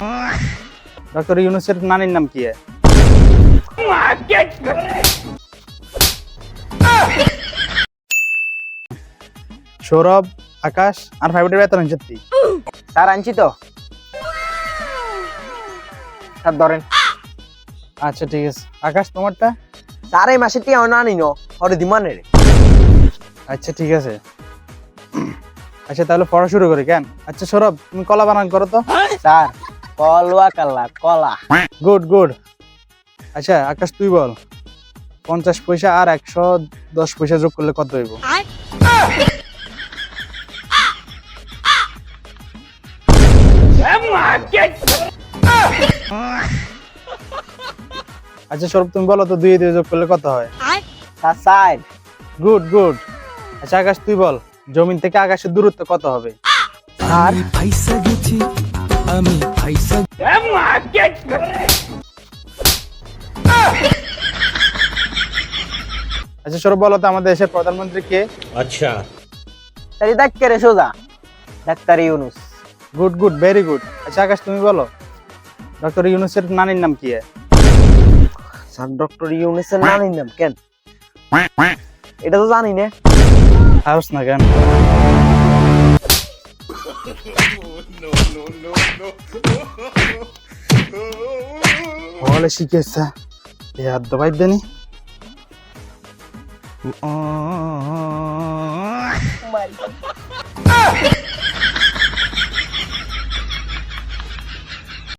Doctor ইউনূসের নানির নাম কি? সৌরভ, আকাশ আর ফাইভের বেতন আনছি। স্যার আনছি তো স্যার ধরেন। আচ্ছা ঠিক আছে। আকাশ তোমারটা? স্যার এই মাসে টিয়া না নিন হরে দিমানে রে। আচ্ছা ঠিক আছে। আচ্ছা তাহলে পড়া শুরু করি কেন? আচ্ছা সৌরভ, তুমি কলা বানান করো তো। স্যার কলওয়া কাল্লা কলা। Good good. আচ্ছা আকাশ তুই বল, 50 পয়সা আর 110 পয়সা যোগ করলে কত হইব? আচ্ছা সৌরভ তুমি বলো তো, 2 দিয়ে যোগ করলে কত হয়? Sir sir good good. আচ্ছা আকাশ তুই বল, জমিন থেকে আকাশের দূরত্ব কত হবে? স্যার আচ্ছা সৌরভ বলো তো, আমাদের দেশের প্রধানমন্ত্রী কে? अच्छा স্যার ডাক্তার রে সোজা doctor Yunus. Good good, very good. আচ্ছা আকাশ তুমি বলো, ডক্টর ইউনূসের নানির নাম কি? স্যার ডক্টর ইউনুসের নানির নাম কেন এটা তো জানি না। হাউস না কেন? বলে শিখেছে এ হাত দবাই দেনি। মারি